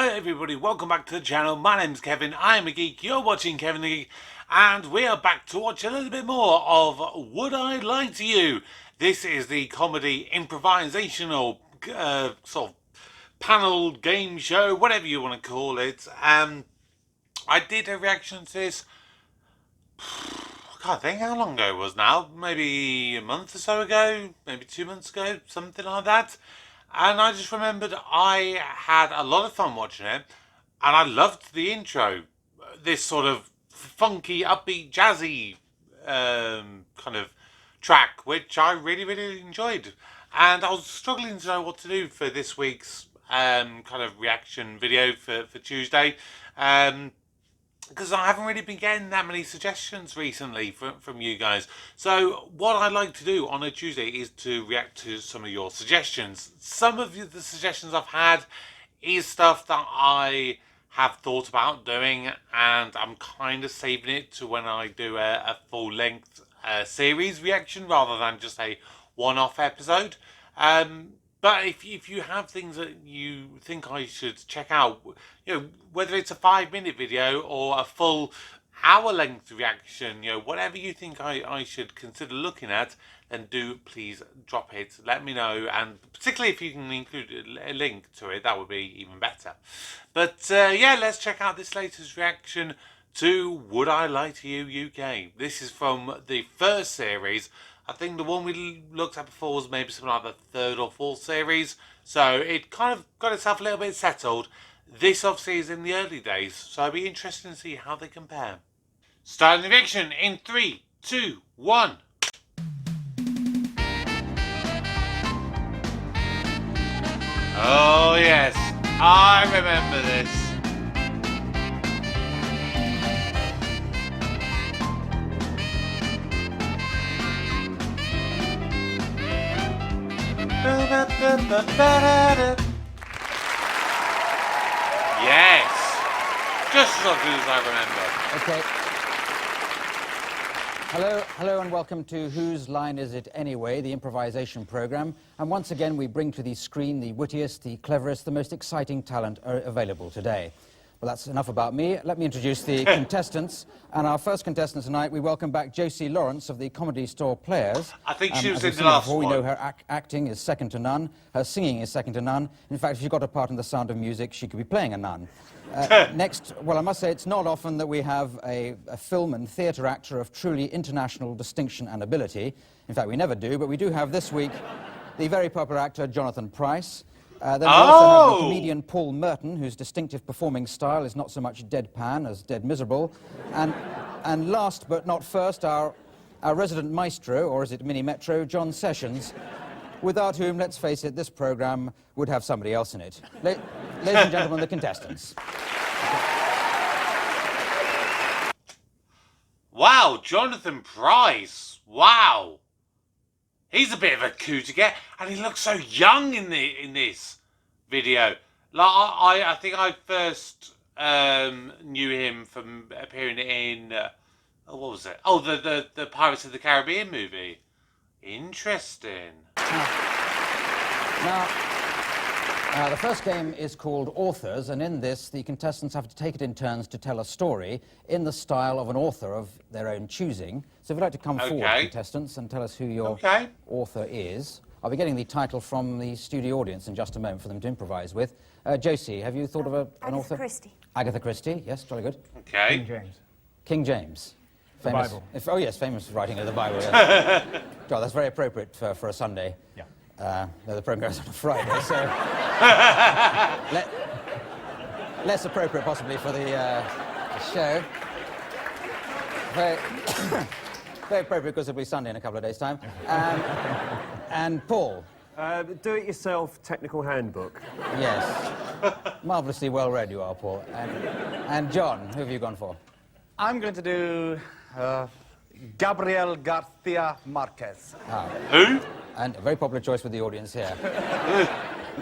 Hello everybody, welcome back to the channel. My name's Kevin, I'm a geek, you're watching Kevin the Geek, and we are back to watch a little bit more of Would I Lie to You? This is the comedy improvisational sort of panel game show, whatever you want to call it. I did a reaction to this, I can't think how long ago it was now, maybe a month or so ago, maybe 2 months ago, something like that. And I just remembered I had a lot of fun watching it, and I loved the intro. This sort of funky, upbeat, jazzy kind of track, which I really, really enjoyed. And I was struggling to know what to do for this week's kind of reaction video for Tuesday. Because I haven't really been getting that many suggestions recently from you guys. So what I like to do on a Tuesday is to react to some of your suggestions. Some of the suggestions I've had is stuff that I have thought about doing, and I'm kind of saving it to when I do a full-length series reaction rather than just a one-off episode. But if you have things that you think I should check out, whether it's a 5-minute video or a full hour-length reaction, whatever you think I should consider looking at, then do please drop it. Let me know, and particularly if you can include a link to it, that would be even better. But yeah, let's check out this latest reaction to Would I Lie to You UK. This is from the first series. I think the one we looked at before was maybe something like the third or fourth series. So it kind of got itself a little bit settled. This obviously is in the early days, so it'll be interesting to see how they compare. Starting the reaction in 3, 2, 1. Oh yes, I remember this. Yes, just as good as I remember. Okay. Hello and welcome to Whose Line Is It Anyway, the improvisation program. And once again, we bring to the screen the wittiest, the cleverest, the most exciting talent available today. Well, that's enough about me. Let me introduce the contestants. And our first contestant tonight, we welcome back Josie Lawrence of the Comedy Store Players. I think she was in the last one. We know her acting is second to none. Her singing is second to none. In fact, if she got a part in The Sound of Music, she could be playing a nun. Next, well, I must say it's not often that we have a film and theatre actor of truly international distinction and ability. In fact, we never do, but we do have this week the very popular actor Jonathan Pryce. Then we also have the comedian Paul Merton, whose distinctive performing style is not so much deadpan as dead miserable. And last but not first, our resident maestro, or is it mini metro, John Sessions, without whom, let's face it, this programme would have somebody else in it. Ladies and gentlemen, the contestants. Wow, Jonathan Pryce. Wow. He's a bit of a coup to get, and he looks so young in this video. Like I think I first knew him from appearing in what was it? Oh, the Pirates of the Caribbean movie. Interesting. Now, the first game is called Authors, and in this, the contestants have to take it in turns to tell a story in the style of an author of their own choosing. So if you'd like to come forward, contestants, and tell us who your author is. I'll be getting the title from the studio audience in just a moment for them to improvise with. Josie, have you thought of an author? Agatha Christie. Agatha Christie, yes, jolly good. Okay. King James. King James. The Famous, Bible. oh yes, famous writing of the Bible. Yes. God, that's very appropriate for a Sunday. Yeah. No, the programme goes on a Friday, so... less appropriate, possibly, for the show. Very, very appropriate, because it'll be Sunday in a couple of days' time. And Paul. Do-it-yourself technical handbook. Yes. Marvellously well-read you are, Paul. And John, who have you gone for? I'm going to do Gabriel Garcia Marquez. Who? And a very popular choice with the audience here.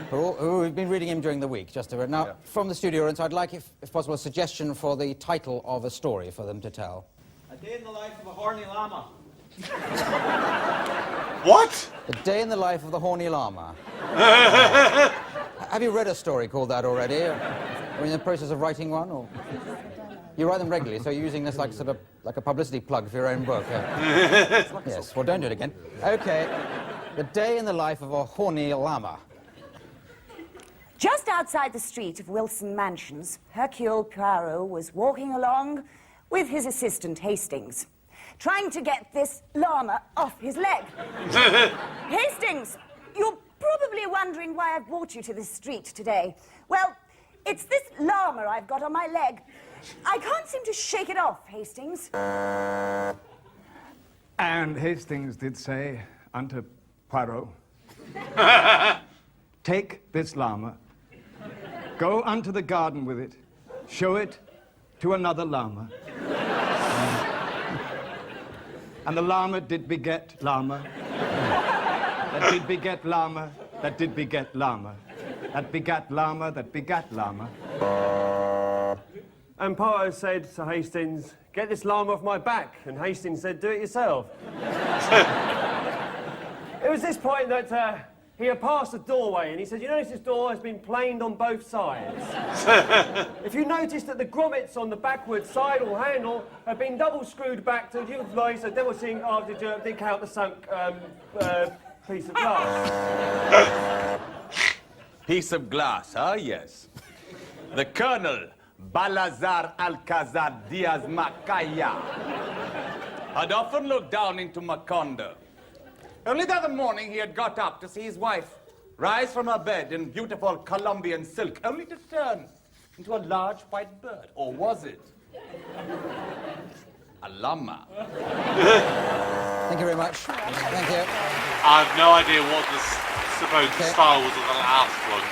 who have been reading him during the week, just to... Now, from the studio audience, I'd like, if possible, a suggestion for the title of a story for them to tell. A Day in the Life of a Horny Llama. What? A Day in the Life of the Horny Llama. Have you read a story called that already? Are you in the process of writing one, or? You write them regularly, so you're using this like sort of like a publicity plug for your own book. Yes, well, don't do it again. Okay, the day in the life of a horny llama. Just outside the street of Wilson Mansions, Hercule Poirot was walking along with his assistant Hastings, trying to get this llama off his leg. Hastings, you're probably wondering why I've brought you to this street today. Well, it's this llama I've got on my leg. I can't seem to shake it off, Hastings. And Hastings did say unto Poirot, take this llama, go unto the garden with it, show it to another llama. And the llama did beget llama, that did beget llama, that did beget llama, that begat llama, that begat llama. And Poirot said to Hastings, get this llama off my back. And Hastings said, do it yourself. It was this point that he had passed a doorway and he said, you notice this door has been planed on both sides. If you notice that the grommets on the backward side or handle have been double screwed back to utilise a double sink after jerk, did count the sunk piece of glass. Piece of glass, huh? Yes. The Colonel, Balazar Alcazar Diaz Macaya, had often looked down into Macondo. Only the other morning he had got up to see his wife rise from her bed in beautiful Colombian silk, only to turn into a large white bird. Or was it a llama? Thank you very much. Thank you. I have no idea what the supposed style was of the last one.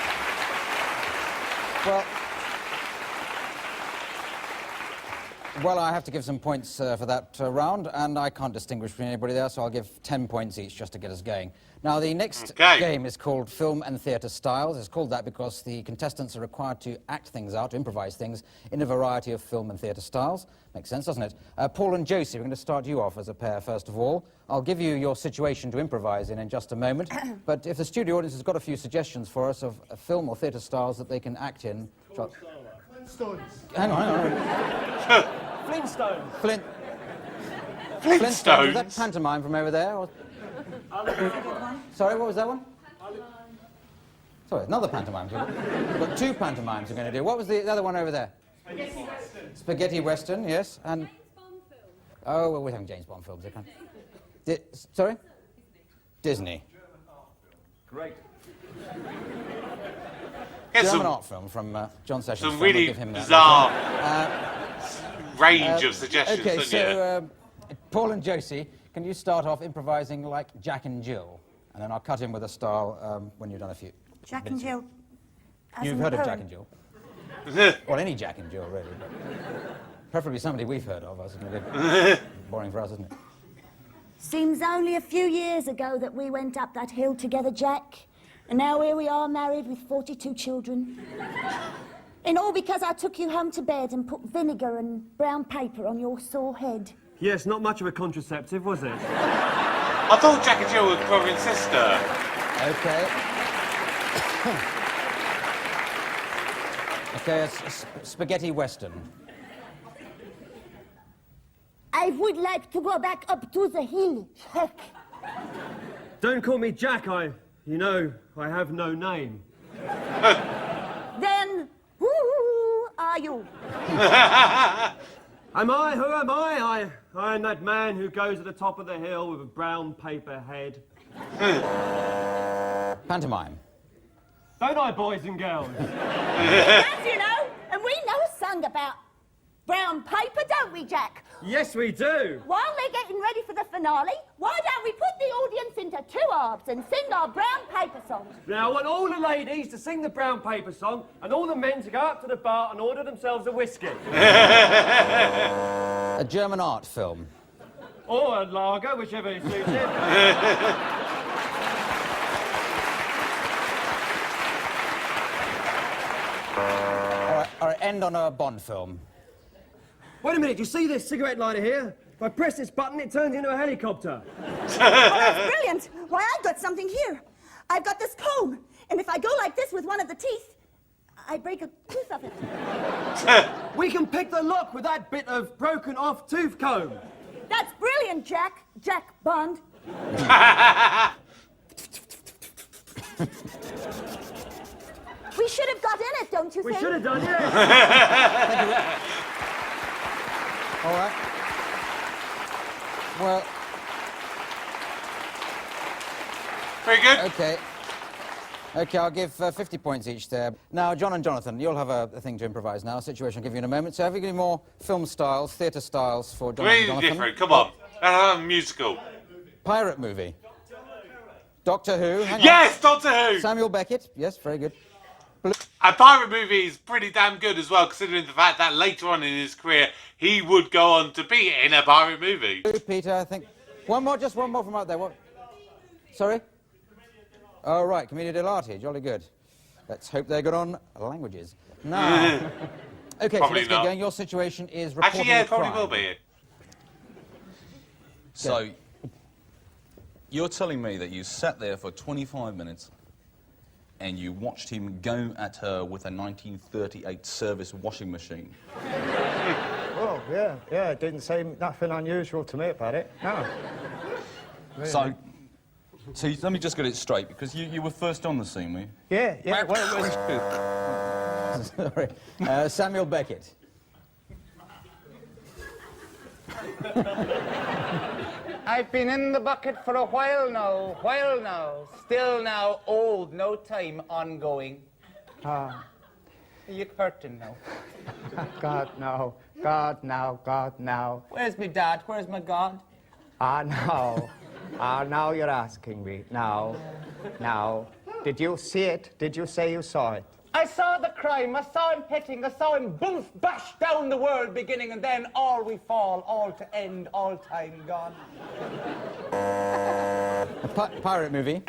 Well, I have to give some points for that round, and I can't distinguish between anybody there, so I'll give 10 points each just to get us going. Now, the next game is called Film and Theatre Styles. It's called that because the contestants are required to act things out, to improvise things, in a variety of film and theatre styles. Makes sense, doesn't it? Paul and Josie, we're going to start you off as a pair, first of all. I'll give you your situation to improvise in just a moment, but if the studio audience has got a few suggestions for us of film or theatre styles that they can act in... Flintstones. Hang on. Flintstones. Flintstones? Is that pantomime from over there? Or... Sorry, what was that one? Sorry, another pantomime. We've got two pantomimes we're going to do. What was the other one over there? Spaghetti Western. Spaghetti Western, yes. And... James Bond film. Oh, well, we're having James Bond films. Sorry? Disney. Great. German art film from John Sessions. Some We'll really give him that. bizarre range of suggestions. Okay, don't so Paul and Josie, can you start off improvising like Jack and Jill? And then I'll cut in with a style when you've done a few. Jack and Jill. as You've in heard of poem. Jack and Jill? Well, any Jack and Jill, really. But preferably somebody we've heard of. That's going to be boring for us, isn't it? Seems only a few years ago that we went up that hill together, Jack. And now here we are, married with 42 children. And all because I took you home to bed and put vinegar and brown paper on your sore head. Yes, not much of a contraceptive, was it? I thought Jack and Jill were brother and sister. Okay. Okay, it's spaghetti western. I would like to go back up to the hill, Jack. Don't call me Jack, you know, I have no name. Then, who are you? Am I? Who am I? I am that man who goes to the top of the hill with a brown paper head. Pantomime. Don't I, boys and girls? Yes, you know, and we know a song about brown paper, don't we, Jack? Yes, we do. While they're getting ready for the finale, why don't we put the audience into two halves and sing our brown paper song? Now, I want all the ladies to sing the brown paper song and all the men to go up to the bar and order themselves a whiskey. A German art film. Or a lager, whichever suits you. All right, end on a Bond film. Wait a minute, you see this cigarette lighter here? If I press this button, it turns into a helicopter. Oh, that's brilliant. Why, I've got something here. I've got this comb, and if I go like this with one of the teeth, I break a tooth of it. We can pick the lock with that bit of broken off tooth comb. That's brilliant, Jack. Jack Bond. We should have got in it, don't you We think? should have done, yeah. All right. Well, Very good. okay. Okay, I'll give 50 points each there. Now, John and Jonathan, you'll have a thing to improvise now. A situation I'll give you in a moment. So have you got any more film styles, theatre styles for John and Really Jonathan? different. Come on. Musical. Pirate movie. Doctor Who. Hang on. Yes, Doctor Who. Samuel Beckett. Yes, very good. A pirate movie is pretty damn good as well, considering the fact that later on in his career he would go on to be in a pirate movie. Peter, I think. One more, just one more from out there. What? Sorry? Oh, right, Commedia dell'arte, jolly good. Let's hope they're good on languages. Now, okay, so Probably let's get not. going. Your situation is reporting Actually, yeah, a it probably crime. will be. So, you're telling me that you sat there for 25 minutes and you watched him go at her with a 1938 service washing machine. Oh, yeah, it didn't seem nothing unusual to me about it, no. So let me just get it straight, because you were first on the scene, were you? Yeah, well, it was... Sorry. Samuel Beckett. I've been in the bucket for a while now, Still now, old, no time, ongoing. Ah, Are you curtain now? God, no. Where's my dad? Where's my God? Now you're asking me. Now. Did you see it? Did you say you saw it? I saw the crime, I saw him hitting, I saw him boof, bash down the world beginning, and then all we fall, all to end, all time gone. A pirate movie.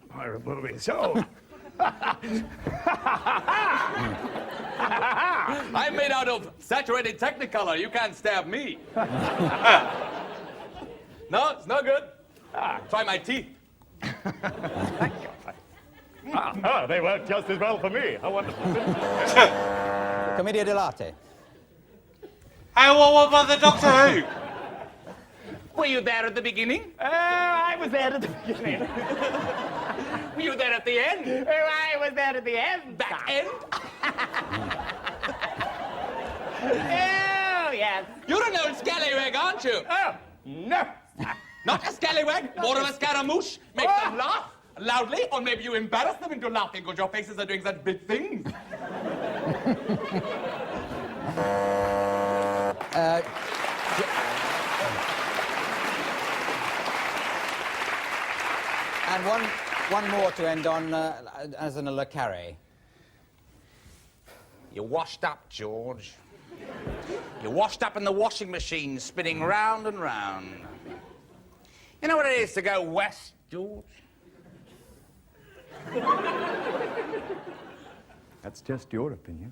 Pirate movie, so... I'm made out of saturated Technicolor. You can't stab me. No, it's no good. Try my teeth. they work just as well for me. How wonderful. Commedia dell'arte. Hey, what about the Doctor Who? Were you there at the beginning? I was there at the beginning. Were you there at the end? I was there at the end. Back end? Oh, yes. You're an old scallywag, aren't you? Oh, no. Not a scallywag, more of a scaramouche. Make them laugh loudly, or maybe you embarrass them into laughing because your faces are doing such big things. And one more to end on, as in a Le Carré. You washed up, George. You washed up in the washing machine, spinning round and round. You know what it is to go west, George? That's just your opinion.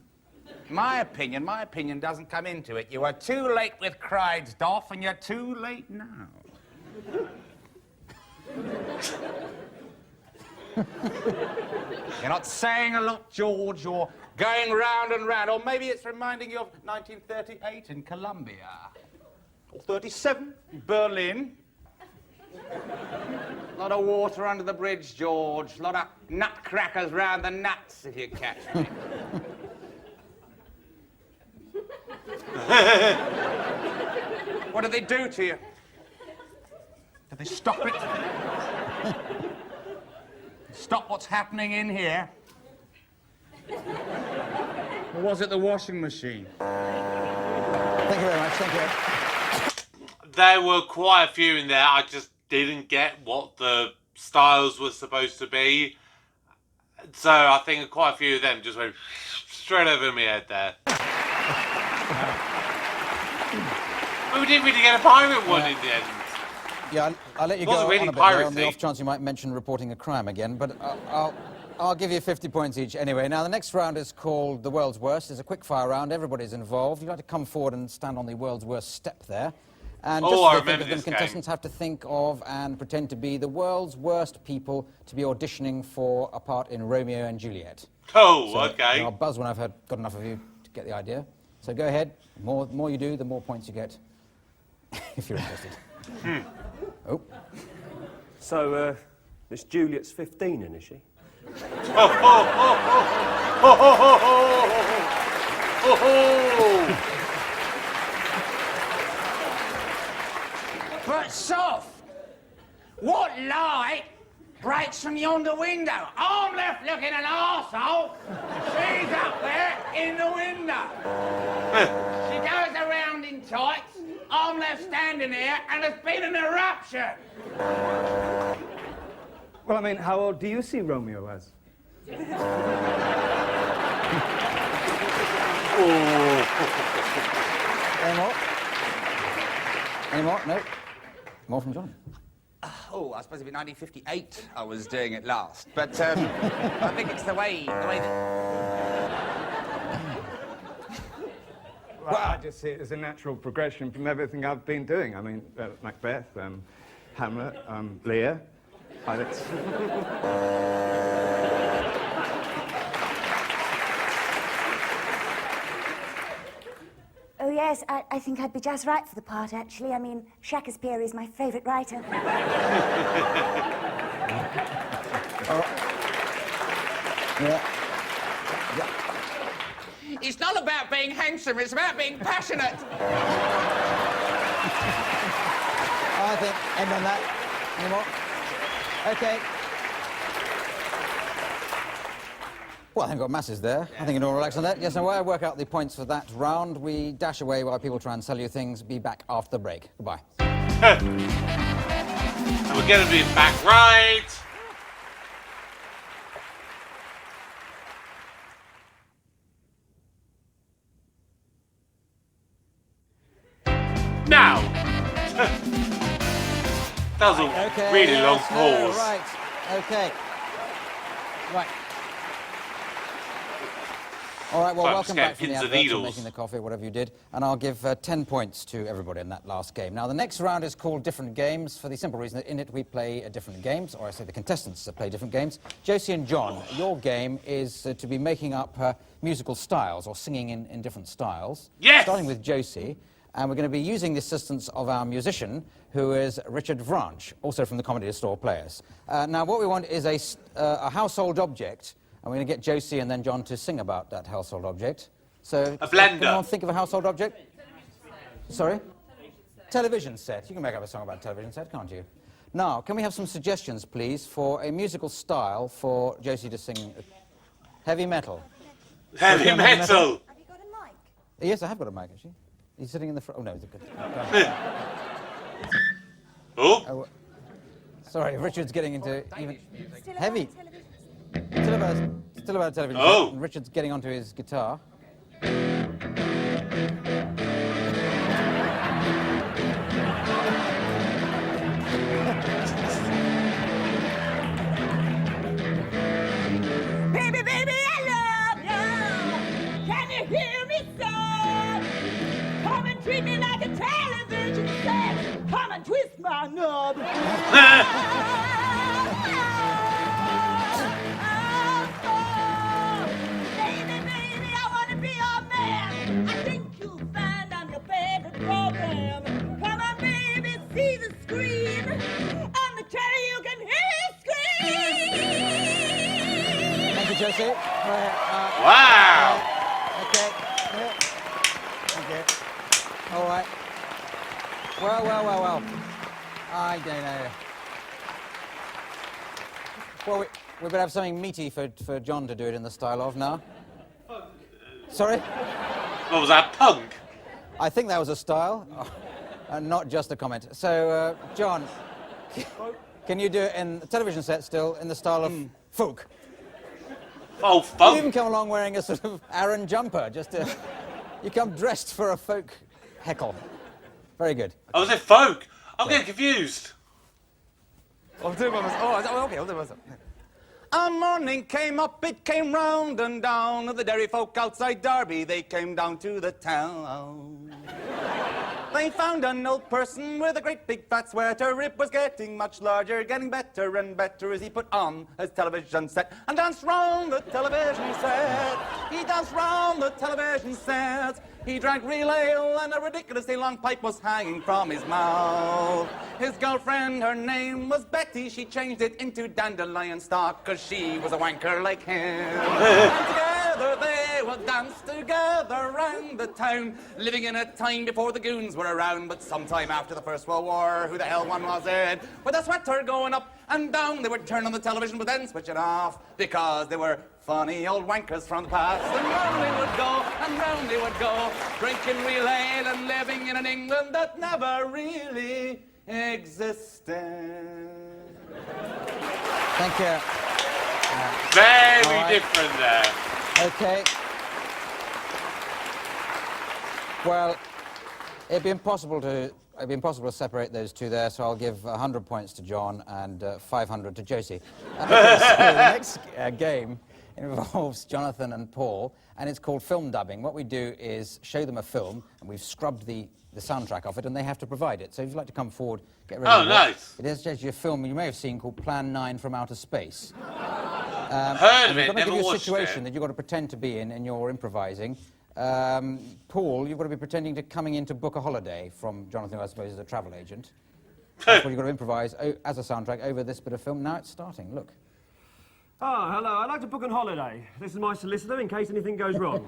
My opinion doesn't come into it. You are too late with Clydesdorf, and you're too late now. You're not saying a lot, George. You're going round and round. Or maybe it's reminding you of 1938 in Colombia. Or 37 in Berlin. A lot of water under the bridge, George. A lot of nutcrackers round the nuts, if you catch me. What did they do to you? Did they stop it? Stop what's happening in here? Or was it the washing machine? Thank you very much, thank you. There were quite a few in there. I just didn't get what the styles were supposed to be. So I think quite a few of them just went straight over my head there. But we didn't really get a pirate one in the end. Yeah, I'll let you go Wasn't on really a bit there on the piracy. off chance you might mention reporting a crime again, but I'll give you 50 points each anyway. Now, the next round is called The World's Worst. It's a quick-fire round. Everybody's involved. You'd like to come forward and stand on the world's worst step there. And Oh, just I for the remember thick of them, this game. contestants have to think of and pretend to be the world's worst people to be auditioning for a part in Romeo and Juliet. Oh, So, okay. I'll buzz when I've got enough of you to get the idea. So go ahead. The more you do, the more points you get, if you're interested. Oh. So, Miss Juliet's 15 then, is she? But, Soph, what light breaks from yonder window? I'm left looking an arsehole. She's up there in the window. She goes around in tights. I'm left standing here, and there's been an eruption. Well, I mean, how old do you see Romeo as? Any more? Any more? No? More from John. Oh, I suppose it'd be 1958 I was doing it last. But I think it's the way that... Well, I just see it as a natural progression from everything I've been doing. I mean, Macbeth, Hamlet, Lear. Pilots. Oh, yes, I think I'd be just right for the part, actually. I mean, Shakespeare is my favourite writer. Yeah. It's not about being handsome, it's about being passionate. I think end on that. Any more? Okay. Well, I think we've got masses there. I think you can all relax on that. Yes, and while I work out the points for that round, we dash away while people try and sell you things. Be back after the break. Goodbye. And we're going to be back right now. That was a Okay. really long yes, pause. No, right. Okay. Right. All right, well, Sorry, I'm welcome scared back from the pins and adverts and needles. making the coffee, whatever you did. And I'll give 10 points to everybody in that last game. Now, the next round is called Different Games for the simple reason that in it we play different games, or I say the contestants play different games. Josie and John, your game is to be making up musical styles or singing in different styles. Yes! Starting with Josie. And we're going to be using the assistance of our musician, who is Richard Vranch, also from the Comedy Store Players. Now, what we want is a household object, and we're going to get Josie and then John to sing about that household object. So, A blender. Can anyone think of a household object? Sorry? Television set. You can make up a song about a television set, can't you? Now, can we have some suggestions, please, for a musical style for Josie to sing? Heavy metal. Heavy Heavy metal. metal. Have you got a mic? Yes, I have got a mic, actually. He's sitting in the front. Oh, no, he's good. Oh, Sorry, Richard's getting into even Still heavy. television? Still about television. Oh. And Richard's getting onto his guitar. Baby, baby, I love you. Can you hear me, son? Come and treat me like a television set. Come and twist my knob. Baby, baby, I want to be your man. I think you'll find I'm your favorite program. Come on, baby, see the screen. On the telly, you can hear it scream. Thank you, Josie. wow. Okay. Okay. All right. Well. I don't know. Well, we better have something meaty for John to do it in the style of now. Sorry? What was that, punk? I think that was a style, and not just a comment. So, John, can you do it in a television set still in the style of folk? Oh, You funk. even come along wearing a sort of Aaron jumper, just to... You come dressed for a folk heckle. Very good. Oh, was it folk? I'm getting confused. I'll do one myself. Oh, okay, I'll do myself. A morning came up, it came round and down. The dairy folk outside Derby, they came down to the town. They found an old person with a great big fat sweater. It was getting much larger, getting better and better as he put on his television set and danced round the television set. He danced round the television set. He drank real ale and a ridiculously long pipe was hanging from his mouth. His girlfriend, her name was Betty. She changed it into dandelion stalk because she was a wanker like him. And together they would dance together round the town, living in a time before the goons were around. But sometime after the First World War, who the hell one was it? With a sweater going up and down, they would turn on the television but then switch it off because they were funny old wankers from the past. And round they would go, and round they would go, drinking real ale and living in an England that never really existed. Thank you. Very different there. Okay. Well, it'd be impossible to separate those two there, so I'll give 100 points to John and 500 to Josie. Okay, so the next game involves Jonathan and Paul, and it's called film dubbing. What we do is show them a film, and we've scrubbed the soundtrack off it, and they have to provide it. So if you'd like to come forward, get ready. Oh, nice. It is actually a film you may have seen called Plan 9 from Outer Space. Heard of it, We've got to never give you a watched situation it. that you've got to pretend to be in, and you're improvising. Paul, you've got to be pretending to coming in to book a holiday from Jonathan, who I suppose is a travel agent. That's what you've got to improvise as a soundtrack over this bit of film. Now it's starting, look. Oh, hello. I'd like to book a holiday. This is my solicitor in case anything goes wrong.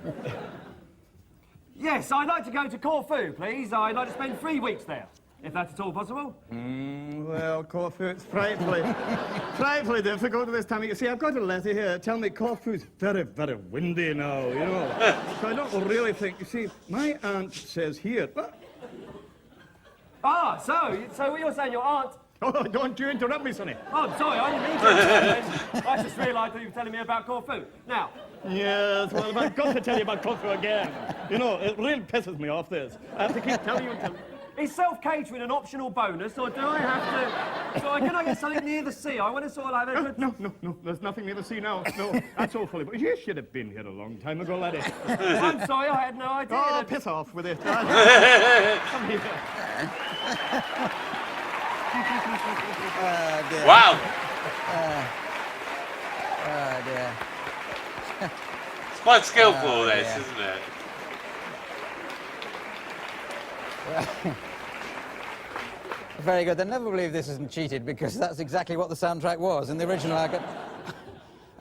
Yes, I'd like to go to Corfu, please. I'd like to spend 3 weeks there, if that's at all possible. Well, Corfu, it's frightfully difficult at this time. You see, I've got a letter here. Tell me Corfu's very, very windy now, you know. So I don't really think... You see, my aunt says here... Ah, so what you're saying, your aunt... Oh, don't you interrupt me, sonny. Oh, sorry, I didn't mean to. I just realised that you were telling me about Corfu. Now... Yes, well, I've got to tell you about Corfu again. You know, it really pisses me off, this. I have to keep telling you and telling you. Is self-catering an optional bonus, or do I have to... So can I get something near the sea? I want to sort of like... A good... No, there's nothing near the sea now. No, that's awfully... But you should have been here a long time ago, laddie. I'm sorry, I had no idea. Oh, piss off with it. Come here. Dear. Wow. Dear. It's quite skillful, this, yeah. isn't it? Very good. They'll never believe this isn't cheated, because that's exactly what the soundtrack was. In the original, I got...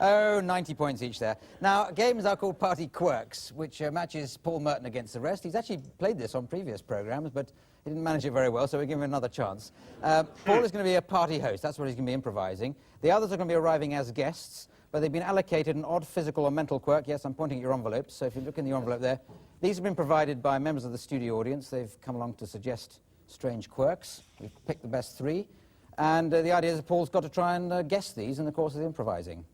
Oh, 90 points each there. Now, games are called Party Quirks, which matches Paul Merton against the rest. He's actually played this on previous programmes, but he didn't manage it very well, so we'll give him another chance. Paul is going to be a party host. That's what he's going to be improvising. The others are going to be arriving as guests, but they've been allocated an odd physical or mental quirk. Yes, I'm pointing at your envelopes, so if you look in the envelope there, these have been provided by members of the studio audience. They've come along to suggest strange quirks. We've picked the best 3, and the idea is that Paul's got to try and guess these in the course of the improvising.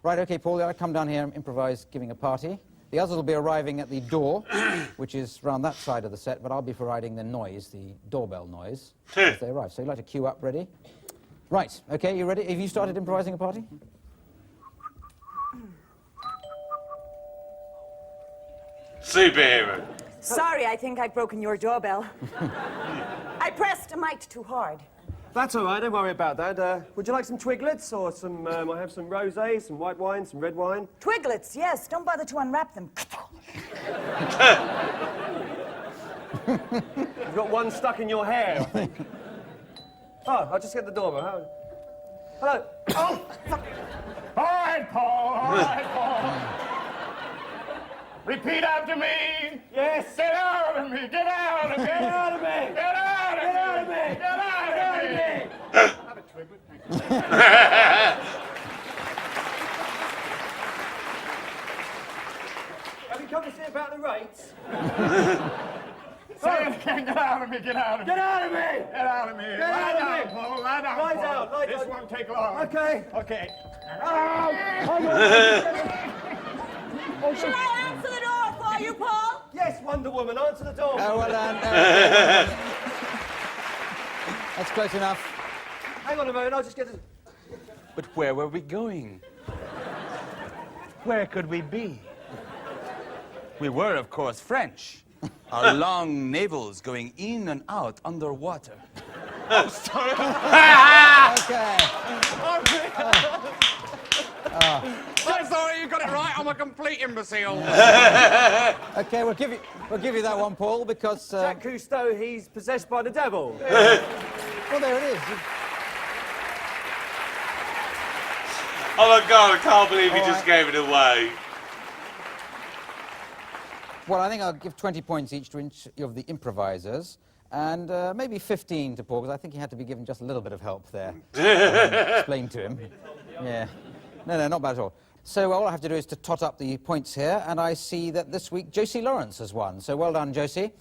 Right, okay, Paul, I'll come down here and improvise giving a party. The others will be arriving at the door, which is round that side of the set, but I'll be providing the noise, the doorbell noise, as they arrive. So you'd like to queue up, ready? Right, okay, you ready? Have you started improvising a party? Superhero. Sorry, I think I've broken your doorbell. I pressed a mite too hard. That's all right, don't worry about that. Would you like some twiglets or some, I have some rosé, some white wine, some red wine? Twiglets, yes. Don't bother to unwrap them. You've got one stuck in your hair, I think. Oh, I'll just get the doorbell. Hello. Oh, fuck. All right, Paul. All right, Paul. Repeat after me. Yes. Get out of me. Get out of me. Get out of me. Get out of me. Get out of me. Get out of me. Have a twiglet. Have you come to see about the rates? Say it again. Get out of me. Get out of me. Get out of me! Get out of me. Get Lie out of down, me. Paul. Lie down, Lie Paul. down, lie This down. won't take long. Okay. Okay. Shall I answer the door for you, Paul? Yes, Wonder Woman, answer the door. Oh, well done. That's close enough. Hang on a moment, I'll just get the... But where were we going? Where could we be? We were, of course, French. Our long navels going in and out underwater. I'm sorry. Okay. I'm sorry, you got it right. I'm a complete imbecile. Okay, we'll give you that one, Paul, because Jacques Cousteau, he's possessed by the devil. well, there it is. Oh my God, I can't believe he All just right. gave it away. Well, I think I'll give 20 points each to each of the improvisers, and maybe 15 to Paul, because I think he had to be given just a little bit of help there. Explain to him. Yeah. No, not bad at all. So all I have to do is to tot up the points here, and I see that this week Josie Lawrence has won. So well done, Josie.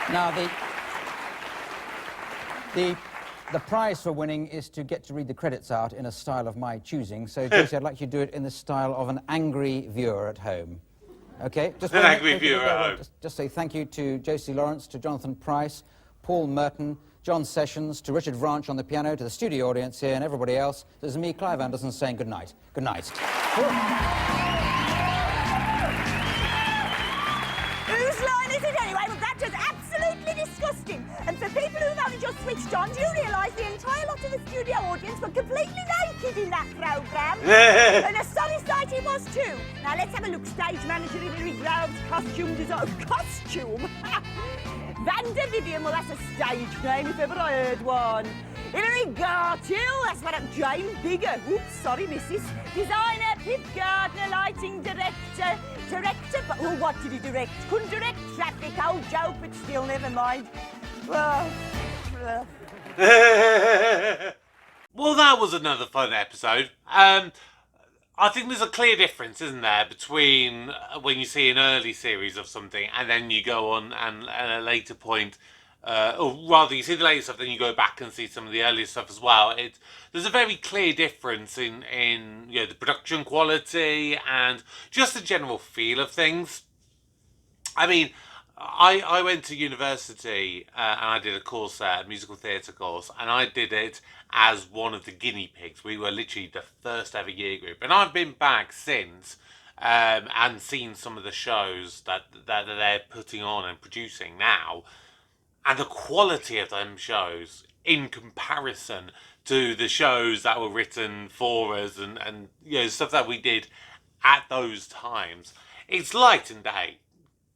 Now, the prize for winning is to get to read the credits out in a style of my choosing. So, Josie, I'd like you to do it in the style of an angry viewer at home. Okay? Just An angry viewer at home. Just say thank you to Josie Lawrence, to Jonathan Price, Paul Merton, John Sessions, to Richard Vranch on the piano, to the studio audience here, and everybody else. This is me, Clive Anderson, saying good night. Good night. Whose line is it anyway? Well, that is absolutely disgusting. And for people who've only just switched on, do you realise the entire lot of the studio audience were completely naked in that programme? And a sorry sight it was too. Now let's have a look. Stage manager Hilary Groves, costume design. Costume? Vanda Vivian, well that's a stage name if ever I heard one. Hilary Gartill, that's what I'm Jane Bigger. Oops, sorry missus. Designer, Pip Gardner, lighting director. But oh, what did he direct? Couldn't direct traffic, old joke, but still, never mind. Well, Well, that was another fun episode. I think there's a clear difference, isn't there, between when you see an early series of something and then you go on and at a later point, or rather you see the later stuff, then you go back and see some of the earlier stuff as well. There's a very clear difference in you know, the production quality and just the general feel of things. I mean, I went to university and I did a course there, a musical theatre course, and I did it as one of the guinea pigs. We were literally the first ever year group, and I've been back since and seen some of the shows that they're putting on and producing now, and the quality of them shows in comparison to the shows that were written for us and you know, stuff that we did at those times, it's light and day.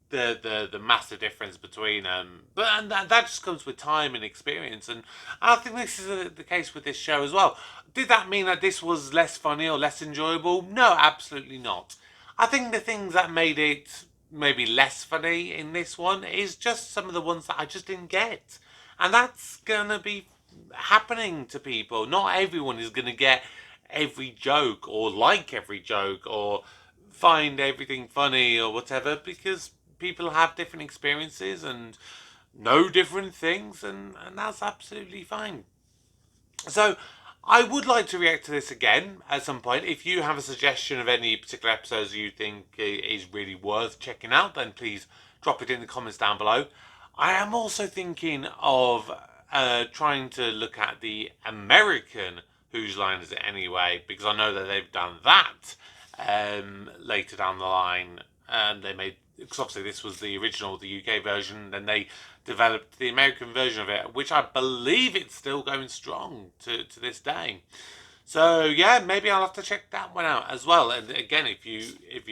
The massive difference between them, and that just comes with time and experience, and I think this is the case with this show as well. Did that mean that this was less funny or less enjoyable? No, absolutely not. I think the things that made it maybe less funny in this one is just some of the ones that I just didn't get, and that's gonna be happening to people. Not everyone is gonna get every joke or like every joke or find everything funny or whatever, because people have different experiences and know different things, and that's absolutely fine. So I would like to react to this again at some point. If you have a suggestion of any particular episodes you think is really worth checking out, then please drop it in the comments down below. I am also thinking of trying to look at the American Whose Line Is It Anyway, because I know that they've done that later down the line, and they made, because obviously this was the original, the UK version, then they developed the American version of it, which I believe it's still going strong to this day. So yeah, maybe I'll have to check that one out as well. And again, if you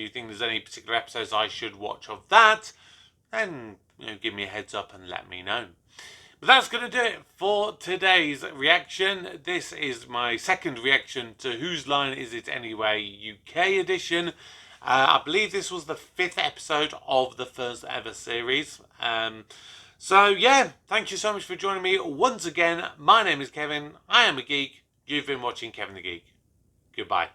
think there's any particular episodes I should watch of that, then you know, give me a heads up and let me know. But that's going to do it for today's reaction. This is my second reaction to Whose Line Is It Anyway UK edition. I believe this was the 5th episode of the first ever series. So yeah, thank you so much for joining me once again. My name is Kevin. I am a geek. You've been watching Kevin the Geek. Goodbye.